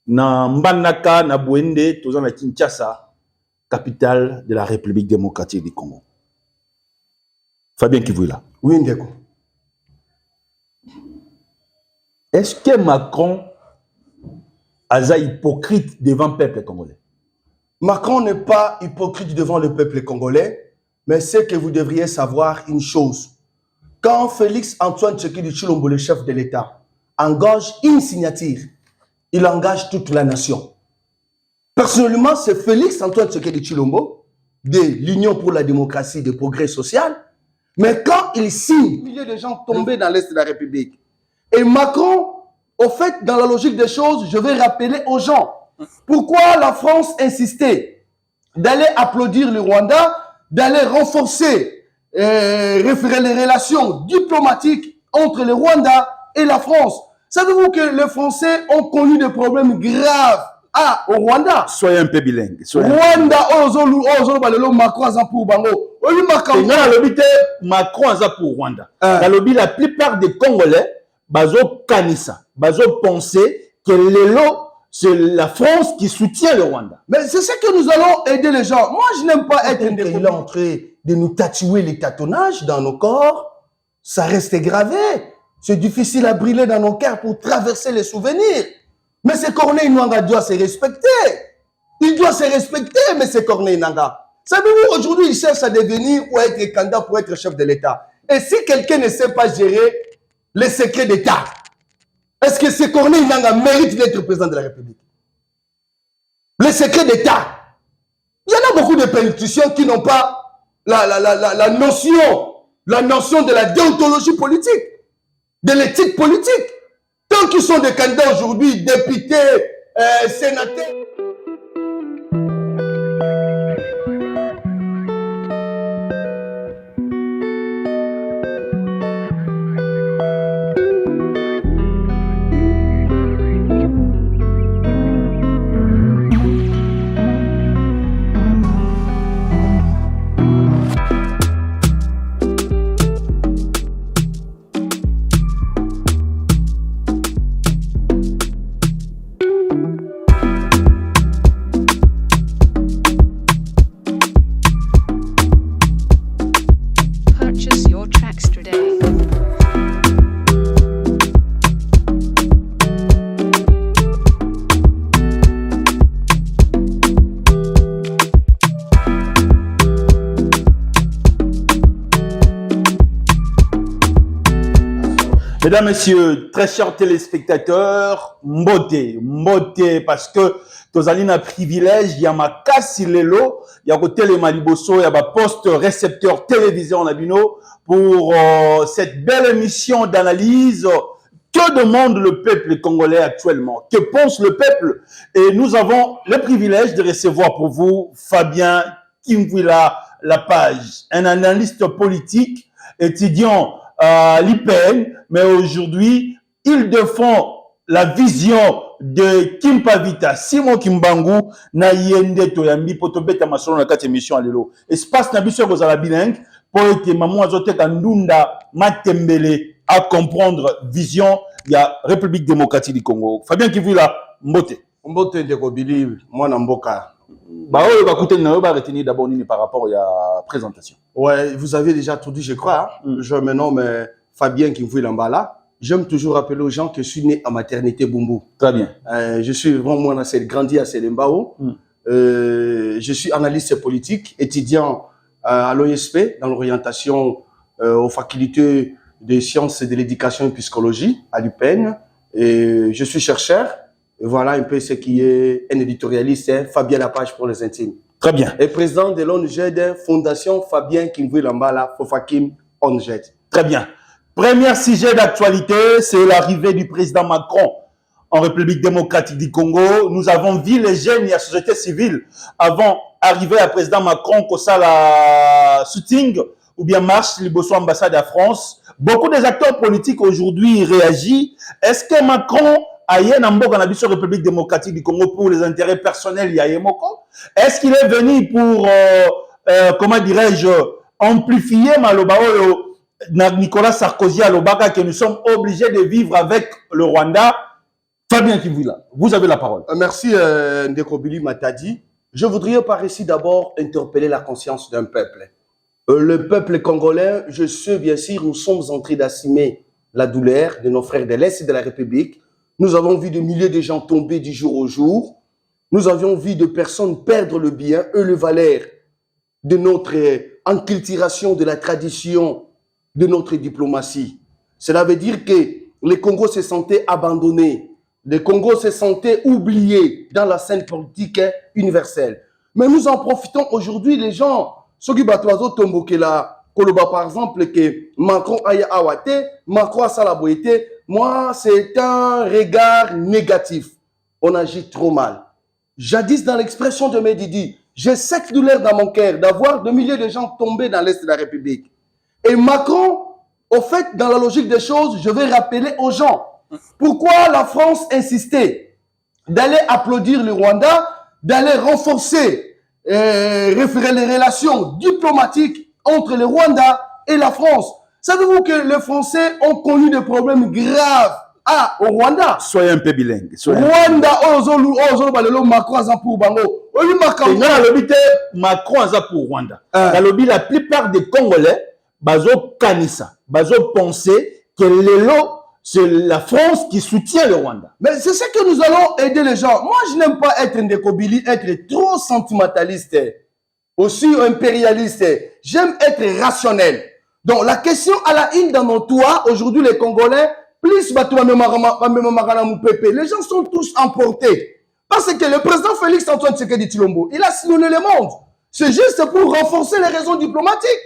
Na Mbanaka, na Bouende, tous na Kinshasa, capitale de la République démocratique du Congo. Fabien Kivuila. Oui, Ndeko. Est-ce que Macron a hypocrite devant le peuple congolais? Macron n'est pas hypocrite devant le peuple congolais, mais c'est que vous devriez savoir une chose. Quand Félix Antoine Tshisekedi Tshilombo, le chef de l'État, engage une signature, il engage toute la nation. Personnellement, c'est Félix Antoine Tshisekedi Tshilombo de l'Union pour la démocratie et le progrès social. Mais quand il signe, milliers de gens tombés dans l'Est de la République. Et Macron, au fait, dans la logique des choses, je vais rappeler aux gens pourquoi la France insistait d'aller applaudir le Rwanda, d'aller renforcer, référer les relations diplomatiques entre le Rwanda et la France. Savez-vous que les Français ont connu des problèmes graves au Rwanda? Soyez un peu bilingue. Rwanda, Macron a pour Bango. Macron a pour Rwanda. La plupart des Congolais, bazo kanisa, bazo penser que c'est la France qui soutient le Rwanda. Mais c'est ça que nous allons aider les gens. Moi, je n'aime pas être indépendant. Il est en train de nous tatouer les tâtonnages dans nos corps. Ça reste gravé. C'est difficile à brûler dans nos cœurs pour traverser les souvenirs. Mais ce Corneille Nwanga doit se respecter. Il doit se respecter, mais c'est Corneille Nwanga. Savez-vous, aujourd'hui, il cherche à devenir ou à être candidat pour être chef de l'État. Et si quelqu'un ne sait pas gérer les secrets d'État, est-ce que ce Corneille Nwanga mérite d'être président de la République? Les secrets d'État. Il y en a beaucoup de politiciens qui n'ont pas la notion de la déontologie politique, de l'éthique politique. Tant qu'ils sont des candidats aujourd'hui, députés, sénateurs. Mesdames, Messieurs, très chers téléspectateurs, mbote, parce que tozali un privilège, il y a ma casse lelo, il y a côté les Maliboso, il y a ma poste récepteur télévision en abino pour cette belle émission d'analyse. Que demande le peuple congolais actuellement? Que pense le peuple? Et nous avons le privilège de recevoir pour vous Fabien Kivuila Lapage, un analyste politique, étudiant à l'IPN, mais aujourd'hui, il défend la vision de Kimpavita, Simon Kimbangu, na yende toyambi potobeta masolo na kati émission alelo. Espace na biso ko za bilingue pour que maman azote kandunda matembele à comprendre vision ya République démocratique du Congo. Fabien Kivuila mbote. Mbote de Kobili, moi na mboka. Bah oui, bah écoutez, on va retenir d'abord par rapport à la présentation. Ouais, vous avez déjà tout dit, je crois. Je me nomme Fabien Kivuila Mbala. J'aime toujours rappeler aux gens que je suis né à maternité Bumbu. Très bien. Je suis vraiment grandi à Selembao. Je suis analyste politique, étudiant à l'OSP dans l'orientation aux facultés des sciences et de l'éducation et psychologie à l'UPN. Et je suis chercheur. Et voilà un peu ce qui est un éditorialiste, hein, Fabien Lapage pour les intimes. Très bien. Et président de l'ONGED, Fondation Fabien Kivuila Mbala, Fofakim ONGED. Très bien. Premier sujet d'actualité, c'est l'arrivée du président Macron en République démocratique du Congo. Nous avons vu les jeunes et la société civile avant d'arriver à président Macron, comme ça la shooting ou bien marche liboso ambassade à France. Beaucoup des acteurs politiques aujourd'hui réagissent. Est-ce que Macron a yé Namboka na biso République démocratique du Congo pour les intérêts personnels Yayemoko? Est-ce qu'il est venu pour, comment dirais-je, amplifier Malobao Nicolas Sarkozy à l'Obaka que nous sommes obligés de vivre avec le Rwanda? Fabien Kivouila, vous avez la parole. Merci Ndeko Billy Matadi. Je voudrais par ici d'abord interpeller la conscience d'un peuple. Le peuple congolais, je sais bien sûr, nous sommes en train d'assumer la douleur de nos frères de l'Est de la République. Nous avons vu des milliers de gens tomber du jour au jour. Nous avions vu de personnes perdre le bien et le valeur de notre enculturation de la tradition de notre diplomatie. Cela veut dire que le Congo se sentait abandonné. Le Congo se sentait oublié dans la scène politique universelle. Mais nous en profitons aujourd'hui, les gens, ceux qui battent l'oiseau tombokela, Koloba par exemple, que Macron aïe awate, Macron a salaboyete, moi c'est un regard négatif. On agit trop mal. Jadis dans l'expression de Medidi, j'ai cette douleur dans mon cœur d'avoir des milliers de gens tombés dans l'Est de la République. Et Macron, au fait, dans la logique des choses, je vais rappeler aux gens pourquoi la France insistait d'aller applaudir le Rwanda, d'aller renforcer les relations diplomatiques entre le Rwanda et la France. Savez-vous que les Français ont connu des problèmes graves au Rwanda? Soyez un peu bilingue. Rwanda, Macron pour Bango. Macron pour Rwanda. La plupart des Congolais, bazo kanisa, bazo penser que c'est la France qui soutient le Rwanda. Mais c'est ce que nous allons aider les gens. Moi, je n'aime pas être Ndeko Billy, être trop sentimentaliste, aussi impérialiste. J'aime être rationnel. Donc, la question à la une dans nos toits, aujourd'hui, les Congolais, plus les gens sont tous emportés. Parce que le président Félix Antoine Tshisekedi Tshilombo, il a sillonné le monde. C'est juste pour renforcer les raisons diplomatiques.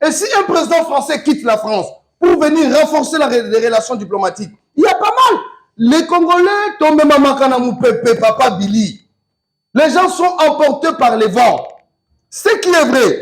Et si un président français quitte la France pour venir renforcer les relations diplomatiques, il y a pas mal. Les Congolais tombent même papa Billy. Les gens sont emportés par les vents. Ce qui est vrai,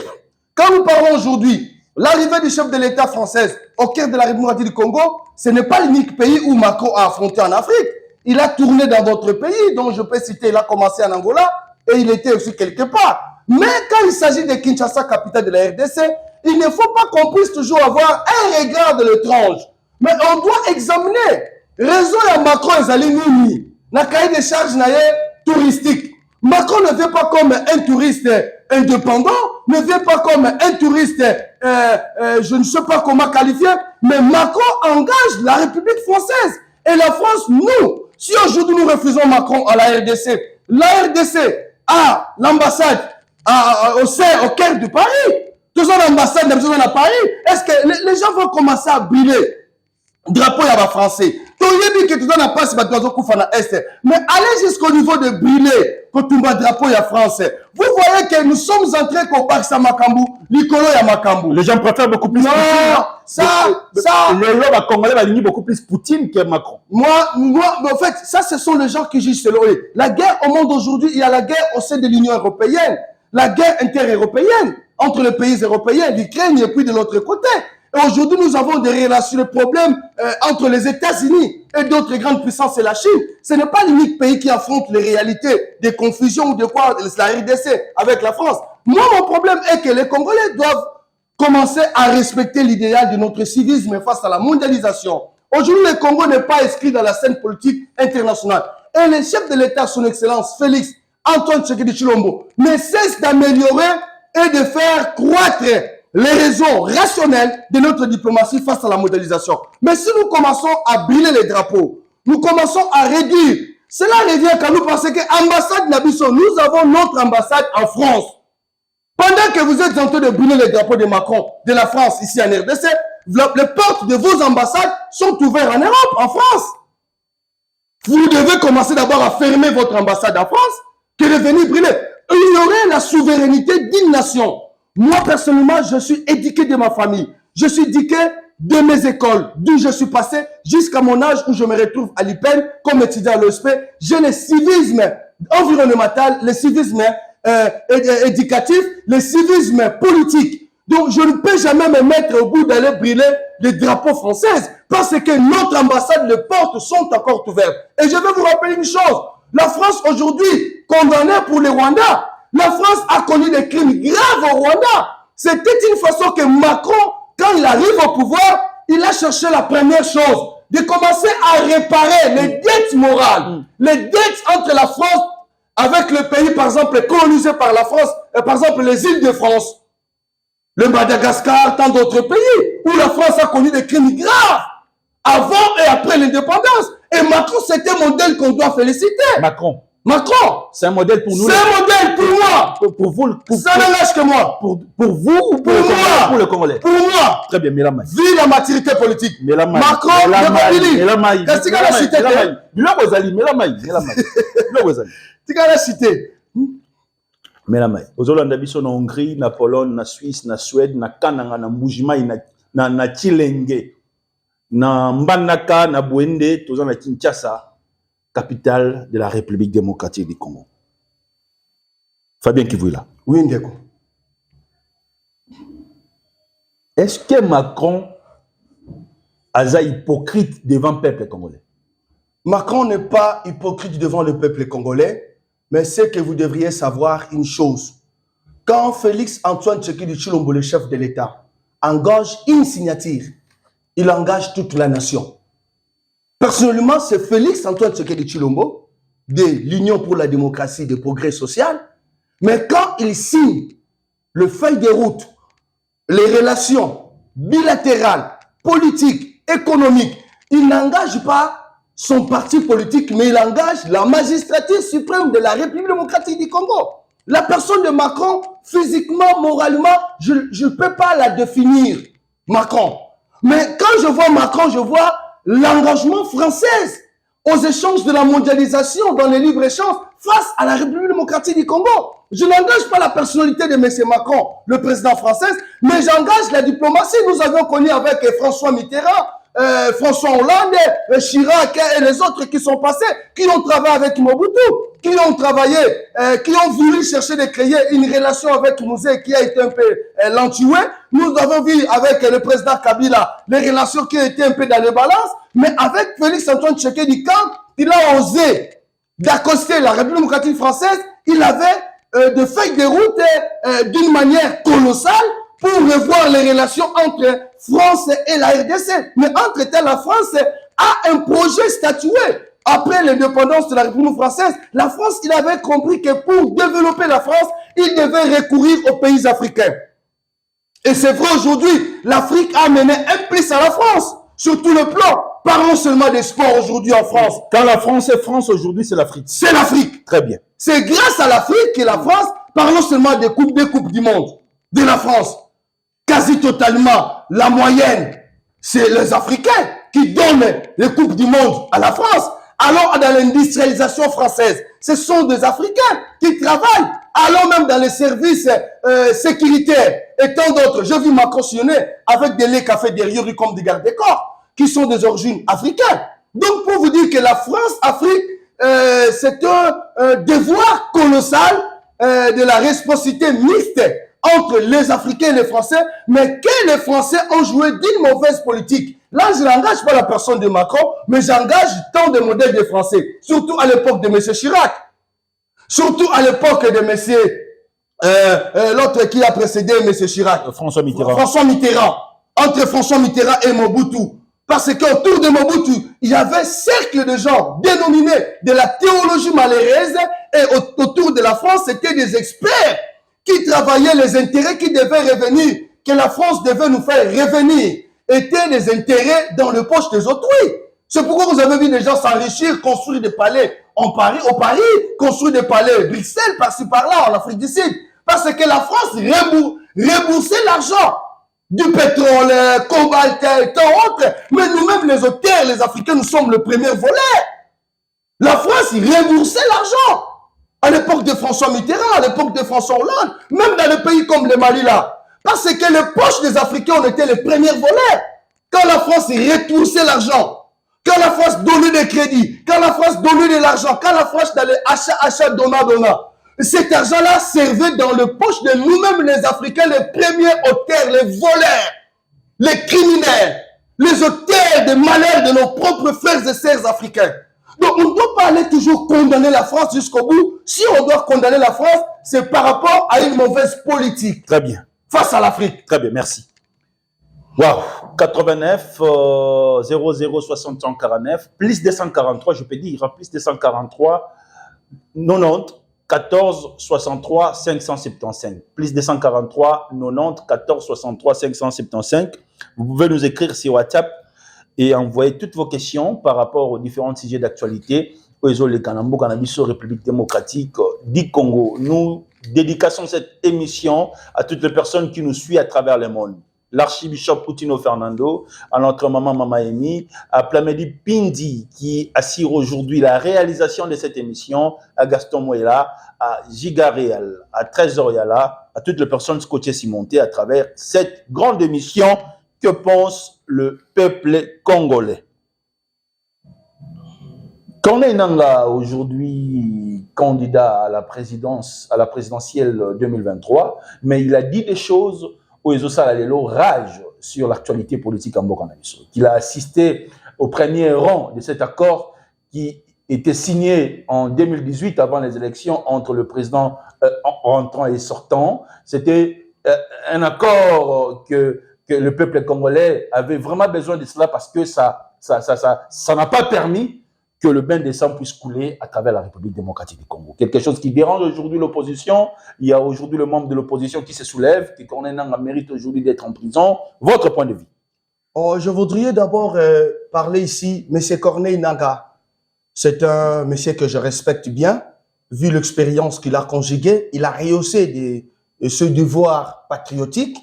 quand nous parlons aujourd'hui, l'arrivée du chef de l'État français au cœur de la République du Congo, ce n'est pas l'unique pays où Macron a affronté en Afrique. Il a tourné dans d'autres pays, dont je peux citer, il a commencé en Angola et il était aussi quelque part. Mais quand il s'agit de Kinshasa, capitale de la RDC, il ne faut pas qu'on puisse toujours avoir un regard de l'étrange. Mais on doit examiner. Raison à Macron et Zalini, na cahier de charges touristique. Macron ne vient pas comme un touriste indépendant, ne vient pas comme un touriste, je ne sais pas comment qualifier, mais Macron engage la République française. Et la France, nous, si aujourd'hui nous refusons Macron à la RDC a l'ambassade au cœur de Paris, tous l'ambassade à Paris, est-ce que les gens vont commencer à brûler drapeau à français? Mais allez jusqu'au niveau de brûler le drapeau à français. Vous voyez que nous sommes entrés au parc Samakambu, l'icolo à Makambu. Les gens préfèrent beaucoup plus Poutine. Les lobes congolais alignent beaucoup plus Poutine que Macron. Moi, en fait, ça, ce sont les gens qui jugent selon eux. La guerre au monde aujourd'hui, il y a la guerre au sein de l'Union européenne, la guerre inter-européenne entre les pays européens, l'Ukraine et puis de l'autre côté. Et aujourd'hui, nous avons des relations, des problèmes entre les États-Unis et d'autres grandes puissances et la Chine. Ce n'est pas l'unique pays qui affronte les réalités des confusions ou de quoi la RDC avec la France. Moi, mon problème est que les Congolais doivent commencer à respecter l'idéal de notre civisme face à la mondialisation. Aujourd'hui, le Congo n'est pas inscrit dans la scène politique internationale. Et le chef de l'État, son Excellence Félix Antoine Tshisekedi Tshilombo, ne cesse d'améliorer et de faire croître les raisons rationnelles de notre diplomatie face à la mondialisation. Mais si nous commençons à brûler les drapeaux, nous commençons à réduire, cela revient quand nous pensons que l'ambassade Nabiso, nous avons notre ambassade en France. Pendant que vous êtes en train de brûler les drapeaux de Macron, de la France, ici en RDC, les portes de vos ambassades sont ouvertes en Europe, en France. Vous devez commencer d'abord à fermer votre ambassade en France que de venir brûler. Ignorer la souveraineté d'une nation. Moi, personnellement, je suis éduqué de ma famille. Je suis éduqué de mes écoles, d'où je suis passé jusqu'à mon âge où je me retrouve à l'IPEN comme étudiant à l'OSP. J'ai le civisme environnemental, le civisme éducatif, le civisme politique. Donc, je ne peux jamais me mettre au bout d'aller brûler les drapeaux français parce que notre ambassade, les portes sont encore ouvertes. Et je vais vous rappeler une chose. La France aujourd'hui, condamnée pour le Rwanda, la France a connu des crimes graves au Rwanda. C'était une façon que Macron, quand il arrive au pouvoir, il a cherché la première chose, de commencer à réparer les dettes morales, les dettes entre la France avec le pays, par exemple, colonisé par la France, par exemple les îles de France, le Madagascar, tant d'autres pays, où la France a connu des crimes graves avant et après l'indépendance. Et Macron, c'est un modèle qu'on doit féliciter. Macron. Macron. C'est un modèle pour nous. C'est un modèle pour moi. Pour vous. Ça ne lâche que moi. Pour vous ou pour le Congolais? Pour moi. Très bien, Mélamay. Vive la maturité politique. Mélamay. Macron, Mélamay. Kastika la cité. Mélamay. Tika la cité. Mélamay. Ozolanda biso na Hongrie, na Pologne, na Suisse, na Suède, na Kananga, na Mbujimai, na Chilenge, na Mbanaka, na Bwende, toza na Kinshasa, capitale de la République démocratique du Congo. Fabien Kivuila. Oui, Ndeko. Est-ce que Macron a hypocrite devant le peuple congolais? Macron n'est pas hypocrite devant le peuple congolais, mais c'est que vous devriez savoir une chose. Quand Félix Antoine Tshisekedi Tshilombo, le chef de l'État, engage une signature, il engage toute la nation. Personnellement, c'est Félix Antoine Tshisekedi Tshilombo de l'Union pour la démocratie et le progrès social. Mais quand il signe le feuille de route, les relations bilatérales, politiques, économiques, il n'engage pas son parti politique, mais il engage la magistrature suprême de la République démocratique du Congo. La personne de Macron, physiquement, moralement, je ne peux pas la définir, Macron. Mais quand je vois Macron, je vois l'engagement français aux échanges de la mondialisation dans les libre-échanges face à la République démocratique du Congo. Je n'engage pas la personnalité de M. Macron, le président français, mais j'engage la diplomatie. Nous avions connu avec François Mitterrand, François Hollande, Chirac et les autres qui sont passés, qui ont travaillé avec Mobutu, qui ont travaillé, qui ont voulu chercher de créer une relation avec Mouzé qui a été un peu l'entué. Nous avons vu avec le président Kabila les relations qui ont été un peu dans les balances, mais avec Félix Antoine Tshisekedi, quand il a osé d'accoster la République démocratique française, il avait de feuilles de route d'une manière colossale pour revoir les relations entre France et la RDC. Mais entre-temps, la France a un projet statué. Après l'indépendance de la République française, la France, il avait compris que pour développer la France, il devait recourir aux pays africains. Et c'est vrai aujourd'hui, l'Afrique a mené un plus à la France, sur tout le plan. Parlons seulement des sports aujourd'hui en France. Quand la France est France, aujourd'hui, c'est l'Afrique. C'est l'Afrique. Très bien. C'est grâce à l'Afrique que la France, parlons seulement des coupes du monde, de la France. Quasi totalement, la moyenne, c'est les Africains qui donnent les coupes du monde à la France. Alors, dans l'industrialisation française, ce sont des Africains qui travaillent. Alors même dans les services sécuritaires et tant d'autres. Je vis m'accautionner avec des laits café derrière comme des gardes-corps qui sont des origines africaines. Donc, pour vous dire que la France-Afrique, c'est un devoir colossal de la responsabilité mixte entre les Africains et les Français, mais que les Français ont joué d'une mauvaise politique. Là, je n'engage pas la personne de Macron, mais j'engage tant de modèles de Français, surtout à l'époque de M. Chirac, surtout à l'époque de M. L'autre qui a précédé M. Chirac. François Mitterrand. François Mitterrand. Entre François Mitterrand et Mobutu. Parce qu'autour de Mobutu, il y avait un cercle de gens dénominés de la théologie malheureuse, et autour de la France, c'était des experts qui travaillaient les intérêts qui devaient revenir, que la France devait nous faire revenir, étaient les intérêts dans le poche des autrui. C'est pourquoi vous avez vu des gens s'enrichir, construire des palais au Paris, construire des palais Bruxelles, par-ci par-là, en Afrique du Sud. Parce que la France remboursait l'argent du pétrole, cobalt et tant autres. Mais nous-mêmes, les auteurs, les Africains, nous sommes le premier volet. La France remboursait l'argent. À l'époque de François Mitterrand, à l'époque de François Hollande, même dans les pays comme le Mali là. Parce que les poches des Africains ont été les premiers volets. Quand la France retoursait l'argent, quand la France donnait des crédits, quand la France donnait de l'argent, quand la France dans les achats, donnant. Cet argent-là servait dans le poche de nous-mêmes les Africains, les premiers auteurs, les voleurs, les criminels, les auteurs des malheurs de nos propres frères et sœurs africains. Donc, on ne doit pas aller toujours condamner la France jusqu'au bout. Si on doit condamner la France, c'est par rapport à une mauvaise politique. Très bien. Face à l'Afrique. Très bien, merci. Wow, 89 00 61 49 plus 243, je peux dire, plus 243 90 14 63 575 plus 243 90 14 63 575. Vous pouvez nous écrire sur WhatsApp et envoyer toutes vos questions par rapport aux différents sujets d'actualité. Les Kanambo, Canabiso, République démocratique du Congo. Nous dédicassons cette émission à toutes les personnes qui nous suivent à travers le monde. L'archibishop Poutino Fernando, à notre maman Mama Amy, à Plamedi Pindi qui assure aujourd'hui la réalisation de cette émission, à Gaston Moïla, à Giga Real, à Trésor Yala, à toutes les personnes scotchées cimentées à travers cette grande émission. Que pense le peuple congolais? Corneille Nangaa, aujourd'hui candidat à la présidentielle 2023, mais il a dit des choses où ils ont rage sur l'actualité politique en Bokanabiso. Qu'il a assisté au premier rang de cet accord qui était signé en 2018 avant les élections entre le président entrant et sortant. C'était un accord que le peuple congolais avait vraiment besoin de cela parce que ça n'a pas permis que le bain de sang puisse couler à travers la République démocratique du Congo. Quelque chose qui dérange aujourd'hui l'opposition. Il y a aujourd'hui le membre de l'opposition qui se soulève, que Corneille Nangaa mérite aujourd'hui d'être en prison. Votre point de vue? Je voudrais d'abord parler ici, M. Corneille Nangaa. C'est un monsieur que je respecte bien, vu l'expérience qu'il a conjuguée. Il a rehaussé de ce devoir patriotique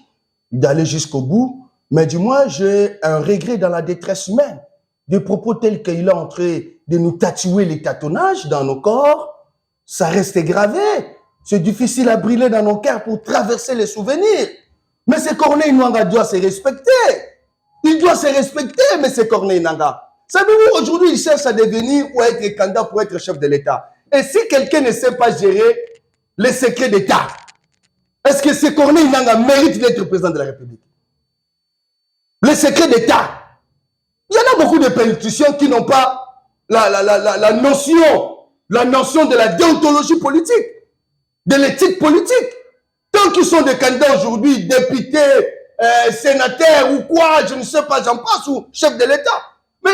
d'aller jusqu'au bout. Mais du moins, j'ai un regret dans la détresse humaine. Des propos tels qu'il est en train de nous tatouer les tâtonnages dans nos corps, ça reste gravé. C'est difficile à brûler dans nos cœurs pour traverser les souvenirs. Mais M. Corneille Nangaa doit se respecter. Il doit se respecter, M. Corneille Nangaa. Savez-vous, aujourd'hui, il cherche à devenir ou à être candidat pour être chef de l'État. Et si quelqu'un ne sait pas gérer les secrets d'État, est-ce que M. Corneille Nangaa mérite d'être président de la République? Les secrets d'État. Il y en a beaucoup de politiciens qui n'ont pas la notion de la déontologie politique, de l'éthique politique. Tant qu'ils sont des candidats aujourd'hui, députés, sénateurs ou quoi, je ne sais pas, j'en passe, ou chef de l'État. Mais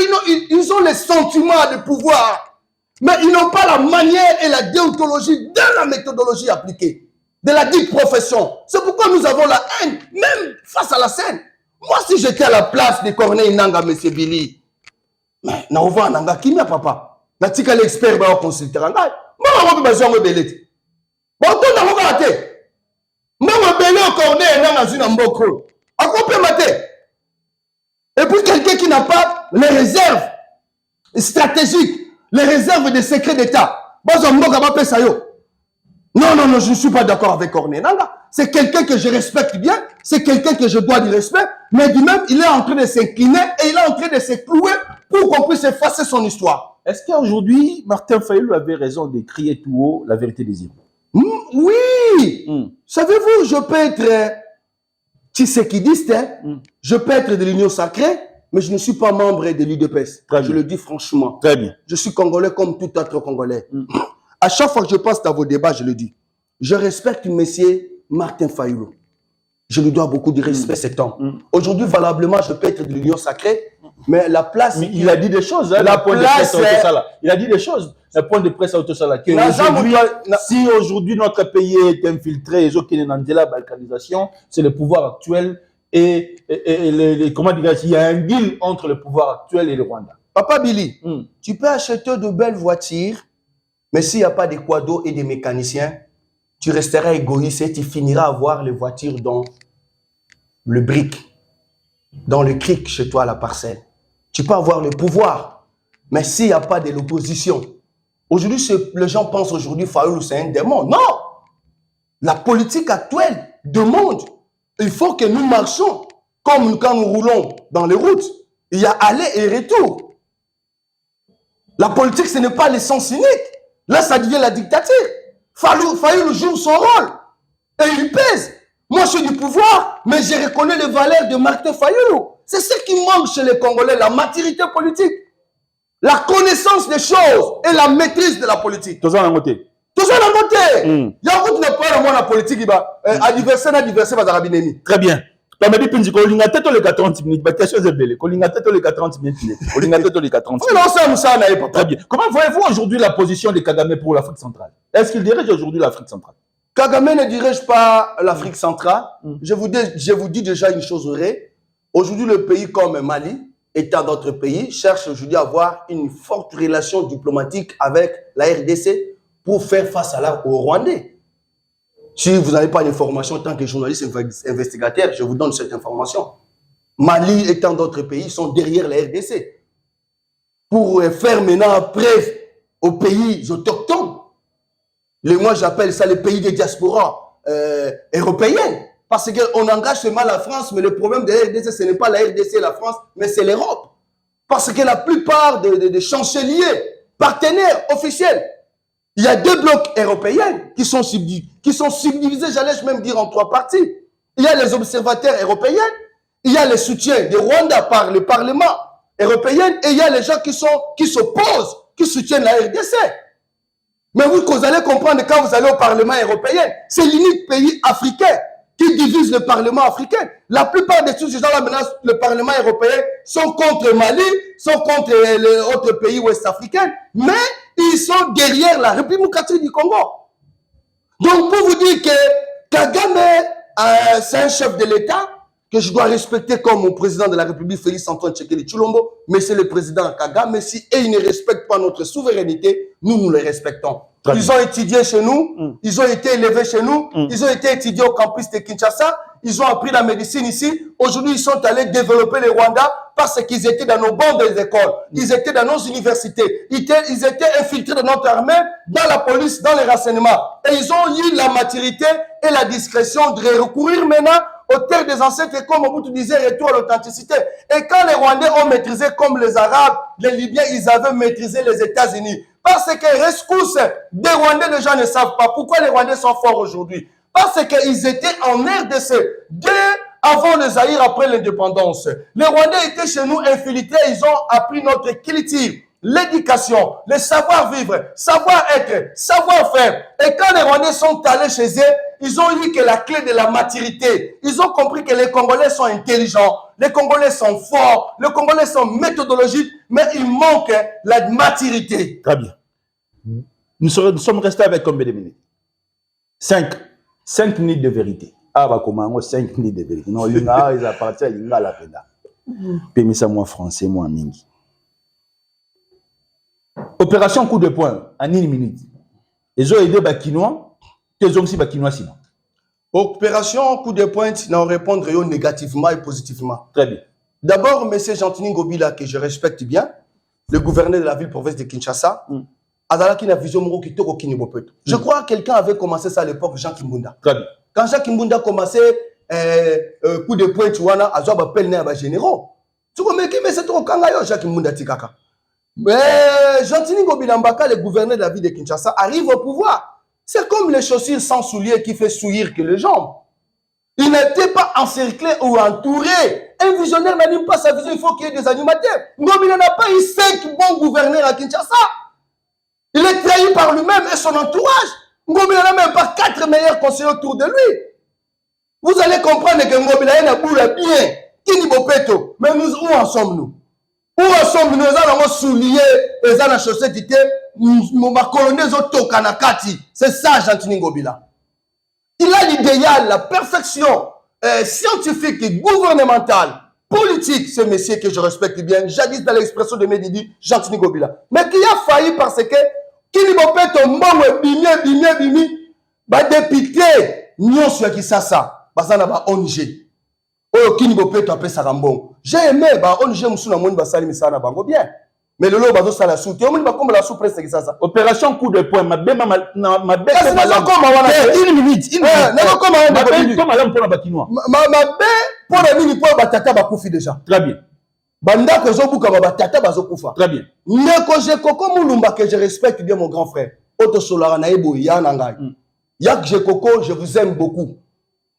ils ont les sentiments de pouvoir. Mais ils n'ont pas la manière et la déontologie de la méthodologie appliquée, de la dite profession. C'est pourquoi nous avons la haine, même face à la scène. Moi, si j'étais à la place de Corneille Nangaa, M. Billy, mais Naouva Nangaa, qui m'a papa? Natika l'expert va consulter Nangaa. Moi, je vais besoin de belé. Bon, tout n'a pas raté. Moi, je vais Corneille Nangaa, je vais beaucoup. À quoi peut mater? Et puis, quelqu'un qui n'a pas les réserves stratégiques, les réserves des secrets d'État. Bon, je vais pas ça. Non, non, non, je ne suis pas d'accord avec Corneille Nangaa. C'est quelqu'un que je respecte bien, c'est quelqu'un que je dois du respect, mais du même, il est en train de s'incliner et il est en train de se clouer pour qu'on puisse effacer son histoire. Est-ce qu'aujourd'hui, Martin Fayulu avait raison de crier tout haut la vérité des îles? Oui. Savez-vous, je peux être tshisekidiste, je peux être de l'Union sacrée, mais je ne suis pas membre de l'UDPS. Je le dis franchement. Très bien. Je suis congolais comme tout autre congolais. À chaque fois que je passe dans vos débats, je le dis. Je respecte monsieur Martin Fayulu. Je lui dois beaucoup de respect cet homme. Aujourd'hui, valablement, je peux être de l'Union sacrée, mais la place... Mais il a dit des choses, hein, la place... Il a dit des choses, le point de presse à Autosala. Si aujourd'hui notre pays est infiltré, la balkanisation, c'est le pouvoir actuel et comment dire, il y a un deal entre le pouvoir actuel et le Rwanda. Papa Billy, tu peux acheter de belles voitures, mais s'il n'y a pas de quados et des mécaniciens, tu resteras égoïste et tu finiras à voir les voitures dans le brick, dans le cric chez toi à la parcelle. Tu peux avoir le pouvoir, mais s'il n'y a pas de l'opposition. Aujourd'hui, les gens pensent aujourd'hui Fayulu c'est un démon. Non! La politique actuelle demande, il faut que nous marchions comme quand nous roulons dans les routes. Il y a aller et retour. La politique, ce n'est pas l'essence unique. Là, ça devient la dictature. Fayulu joue son rôle. Et il pèse. Moi, je suis du pouvoir, mais je reconnais les valeurs de Martin Fayulu. C'est ce qui manque chez les Congolais, la maturité politique. La connaissance des choses et la maîtrise de la politique. Tout ça dans le côté. Tout ça dans le côté. Il y a beaucoup de pas la politique. Adversaire, Très bien. Tu m'as dit que kolinga tête les 30 minutes. Ma question est belle. Kolinga tête les 30 minutes. Kolinga tête les 30 minutes. Non, ça n'a pas. Très bien. Comment voyez-vous aujourd'hui la position de Kagame pour l'Afrique centrale? Est-ce qu'il dirige aujourd'hui l'Afrique centrale? Kagame ne dirige pas l'Afrique centrale. Je vous dis déjà une chose vraie. Aujourd'hui, le pays comme Mali et tant d'autres pays cherchent aujourd'hui à avoir une forte relation diplomatique avec la RDC pour faire face aux Rwandais. Si vous n'avez pas d'information en tant que journaliste investigateur, je vous donne cette information. Mali et tant d'autres pays sont derrière la RDC pour faire maintenant preuve aux pays autochtones. Moi, j'appelle ça les pays des diasporas européennes. Parce qu'on engage seulement la France, mais le problème de la RDC, ce n'est pas la RDC et la France, mais c'est l'Europe. Parce que la plupart des chanceliers, partenaires officiels, il y a 2 blocs européens qui sont subdivisés, j'allais même dire, en 3 parties. Il y a les observateurs européens, il y a les soutiens de Rwanda par le Parlement européen, et il y a les gens qui s'opposent, qui soutiennent la RDC. Mais vous allez comprendre quand vous allez au Parlement européen, c'est l'unique pays africain qui divise le Parlement africain. La plupart de tous ces gens-là, maintenant, le Parlement européen, sont contre Mali, sont contre les autres pays ouest-africains, mais ils sont derrière la République démocratique du Congo. Donc, pour vous dire que Kagame, c'est un chef de l'État que je dois respecter comme mon président de la République, Félix Antoine Tshisekedi Tshilombo, mais c'est le président Kagame. Si ils ne respectent pas notre souveraineté, nous les respectons. Ils ont étudié chez nous, ils ont été élevés chez nous, ils ont été étudiés au campus de Kinshasa, ils ont appris la médecine ici. Aujourd'hui, ils sont allés développer le Rwanda parce qu'ils étaient dans nos bancs des écoles, ils étaient dans nos universités, ils étaient infiltrés dans notre armée, dans la police, dans les renseignements. Et ils ont eu la maturité et la discrétion de recourir maintenant aux terres des ancêtres et comme Mobutu disait, retour à l'authenticité. Et quand les Rwandais ont maîtrisé comme les Arabes, les Libyens, ils avaient maîtrisé les États-Unis. Parce que rescousse des Rwandais, les gens ne savent pas. Pourquoi les Rwandais sont forts aujourd'hui? Parce qu'ils étaient en RDC dès avant le Zaïre, après l'indépendance. Les Rwandais étaient chez nous infiltrés, ils ont appris notre culture, l'éducation, le savoir-vivre, savoir-être, savoir-faire. Et quand les Rwandais sont allés chez eux, ils ont eu que la clé de la maturité. Ils ont compris que les Congolais sont intelligents, les Congolais sont forts, les Congolais sont méthodologiques, mais il manque la maturité. Très bien. Nous sommes restés avec combien de minutes? 5 minutes de vérité. Ah, bah, comment 5 minutes de vérité? Non, ils appartiennent à l'Inga la Penda. Pémis ça, moi français, moi mingi. Opération coup de poing, en 1 minute. Ils ont aidé Bakinois. Ils ont aussi Bakinois sinon. Opération coup de pointe, n'en répondre négativement et positivement. Très bien. D'abord, M. Gentini Ngobila, que je respecte bien, le gouverneur de la ville-province de Kinshasa, Azalaki na vision moko kitoko Kinibopeto. Je crois que quelqu'un avait commencé ça à l'époque, Jean Kimbunda. Très bien. Quand Jean Kimbunda commençait coup de pointe, Azwa appelle les généraux. Tu comprends mais c'est trop kangayo, Jean Kimbunda Tikaka. Mais Gentini Ngobila Mbaka, le gouverneur de la ville de Kinshasa, arrive au pouvoir. C'est comme les chaussures sans souliers qui fait souillir que les jambes. Il n'était pas encerclé ou entouré. Un visionnaire n'anime pas sa vision, il faut qu'il y ait des animateurs. Ngobila n'a pas eu 5 bons gouverneurs à Kinshasa. Il est trahi par lui-même et son entourage. Ngobila n'a même pas 4 meilleurs conseillers autour de lui. Vous allez comprendre que Ngobila n'a pas bien. Kinibopeto. Mais nous, où en sommes-nous? Où en sommes-nous? Nous avons souliers, nous avons chaussettes, nous avons colonné Kanakati. C'est ça, Gentini Ngobila. Il a l'idéal, la perfection scientifique et gouvernementale, politique, ce monsieur que je respecte bien, jadis dans l'expression de Medidi, Gentini Ngobila. Mais qui a failli parce que Kinibopeto Mbongo Bimi, député, nous sommes qui ça, Bazana ba ONG. Oh, Kinibopeto appelle ça Rambon. J'ai aimé, ONG Moussuna Mouni Basali Misana Bango bien. Mais le lot va ça la sous. Tu as comme la sous presse ça. Opération coup de poing, ma bête. Ma bête. Une minute. Pour la mini pour batata bakoufi déjà. Très bien. Banda que zobuka batata bazokufa. Très bien. Neko je koko mulumba que je respecte bien mon grand frère. Oto solara na ebo ya nangai. Yak je koko, je vous aime beaucoup.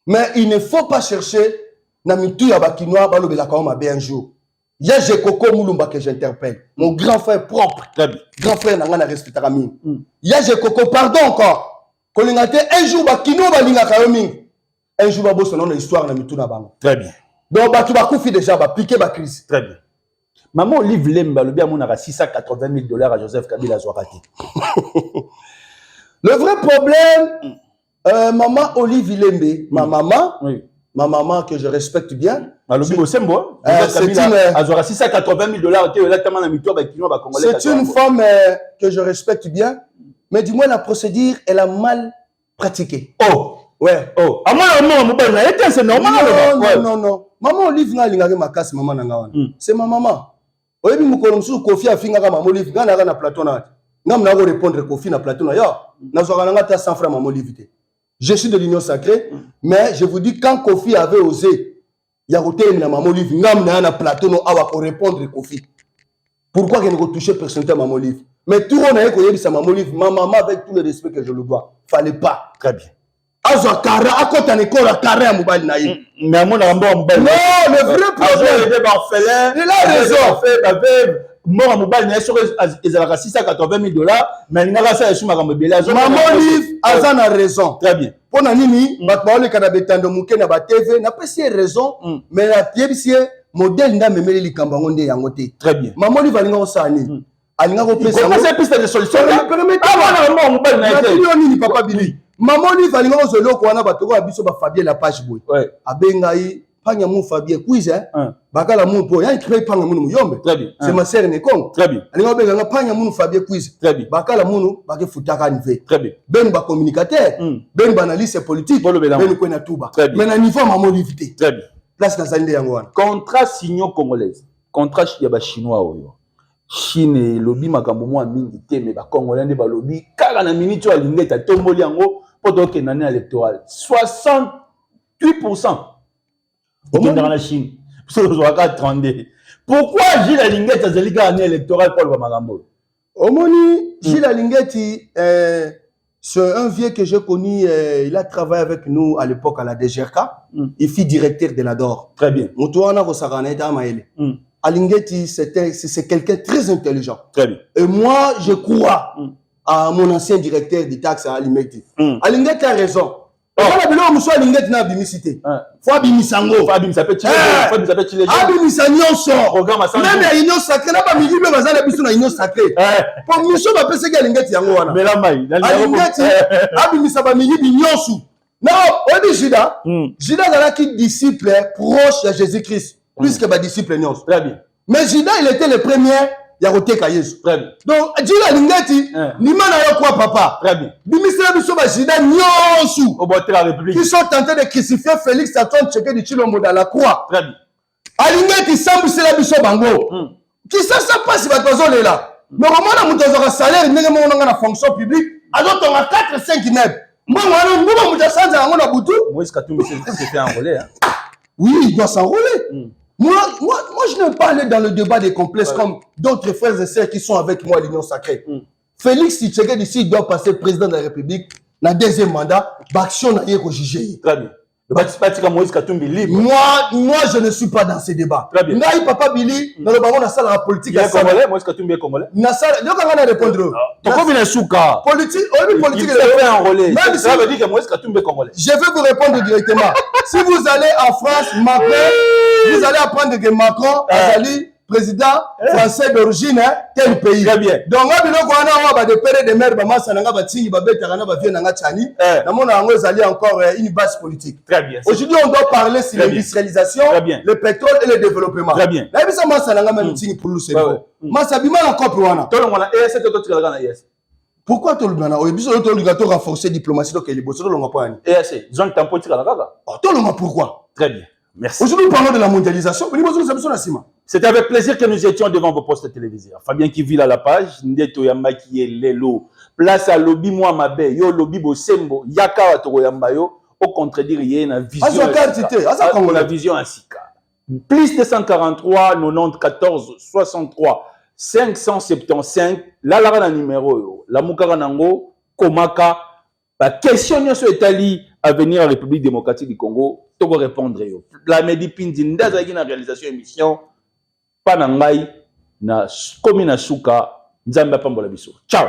Mais il ne faut pas chercher na mitu ya bakinois balobela ka ma bien un jour. Ya je koko mulumba que j'interpelle. Mon grand frère propre. Très bien. Grand frère nanga na respectera min. Ya je koko pardon encore. Kolingate un jour bakinois balinga ka mingi. un jour, il y a une histoire dans le bango. Très bien. Donc, tu vas couper déjà, va piquer la crise. Très bien. Maman Olive Lemba, le bien, on a 680 000 $ à Joseph Kabila Zouarati. Le vrai problème, maman Olive Lembe, ma maman que je respecte bien. C'est une femme que je respecte bien, mais du moins la procédure, elle a mal pratiqué. Oh! Ouais. Oh! C'est normal. Non. Maman Olive c'est ma maman. Oyebi mukolo msusu Kofi afinga kama Maman Olive ngana na plateau na. Ngam na répondre Kofi na plateau na yo. Na zokana ngata 100 francs Maman Olive. Je suis de l'Union sacrée, mais je vous dis quand Kofi avait osé yaroter na Maman Olive ngam na plateau no awa pour répondre Kofi. Pourquoi qu'il ne toucher personnalité Maman Olive? Mais tout le monde a dit ça Maman Olive, ma maman avec tout le respect que je lui dois. Fallait pas. Très bien. Azo carré à côté de l'école à carré à mobile naïe. Mais mon amour, non, le vrai problème. Il a raison. Mort à mobile naïe sur les 680 000 $, mais il n'a pas ça sur ma mobile. Maman Olive, Azan a raison. Très bien. Pour Nanini, maintenant le Canada de Mouké na ba TV n'a pas si raison, mais la pièce modèle n'a même les cambangonde yangote. Très bien. Maman Olive alinga osani. Alinga opesa. Comment c'est piste de solution? Ah mobile naïe. Papa Billy. Maman Olive alinga osolo ko wana batoko abiso ba Fabien la page boy. Ouais. Abengai panya mu Fabien quiz bakala mu po ya créé panga mu yombe. Très bien. C'est ma sœur Nekong. Très bien. Alinga benga panya mu Fabien quiz. Très bien. Bakala mu bake futaka nive. Très bien. Ben ba communicateur, ben ba analyste politique, ben ko na tuba. Mais na niveau Maman Olive. Très bien. Place na zalinde yango wana. Contrat signo congolaise. Contrat ya ba chinois oyo. Chine lobby makambo mo mingi te mais ba congolais nde ba lobby kala na minute ya lingeta tomboli yango poto ke nani électoral 68%. Au monde dans la Chine. Pourquoi Gilles Alingeti a zeli ka année électorale pour le makambo? Omoni Gilles Alingeti c'est un vieux que j'ai connu, il a travaillé avec nous à l'époque à la DGRK. Il fut directeur de la DOR. Très bien. Moutouana Rosarane Damaele. Alingeti, c'est quelqu'un de très intelligent. Très bien. Et moi, je crois à mon ancien directeur du taxe à Alimeti. Alingeti a raison. Quand la monsieur Alingeti n'a bimicité. Faut abimisango. Faut abimisango. Programme à même la union sacrée, n'a pas mis le bazar de biso na union sacrée. Pour monsieur va penser que Alingeti yango wana. Mais la maille. Alingeti abimisaba mingi binyosu. Non, obi Judas. Judas est qui disciple proche de Jésus-Christ. Plus que ma disciple nyos. Très bien. Mais Judas, il était le premier yarote Kayesu. Très bien. Donc, Judas Lingeti, ni mana yo quoi papa. Très bien. Bimisela biso ba Judas nyosu. Au bout de la République. Qui sont tentés de crucifier Félix Antoine Tshisekedi Tshilombo dans la croix. Très bien. Alingeti sambusela biso bango. Qui ça passe ba tozole là. Mais comment la mutazora salaire ndenge mo na fonction publique, alors on a 4-5 neb. Moi mutasanja yango na butu. Moïse Katumbi s'est fait enrôler hein. Oui, il doit s'enrôler. Moi, je n'aime pas aller dans le débat des complexes comme d'autres frères et sœurs qui sont avec moi à l'Union sacrée. Félix Tshisekedi ici, il doit passer président de la République, dans le deuxième mandat, d'action n'a rien qu'au juger. Très bien. Moi, je ne suis pas dans ces débats. Très bien. Naï Papa Billy, dans le baron de la salle la politique. Il est congolais, Moïse Katumbi est congolais. Il y a répondre. Pourquoi il est souka? Politique, politique. Il fait enrôler. Ça veut dire que Moïse Katumbi est congolais. Je vais vous répondre directement. Si vous allez en France, Macron, vous allez apprendre que Macron, Azali, président français d'origine, tel pays. Très bien. Donc, on a des pères de mères, encore une base politique. Très bien. Aujourd'hui, on doit parler sur l'industrialisation, le pétrole et le développement. Très bien. Pourquoi tu as renforcé la diplomatie? Pourquoi? Très bien. Merci. Aujourd'hui, nous parlons de la mondialisation. C'était avec plaisir que nous étions devant vos postes télévisés. Fabien qui vit à la page, Ndeto Yamaki et Lelo. Place à Lobby Mouamabe, Yo Lobby Bosembo, Yaka Watoro Yambayo, au contredire, il y a une vision. La vision ainsi. Plus de 143, 90, 14, 63, 575, là, la numéro, la Moukaranango, Komaka, la question sur l'Italie à venir à la République démocratique du Congo, tu peux répondre. La Medipindi, ndaza na réalisation émission, pas nangai, na commune Souka, Nzamba Pambola Biso. Ciao!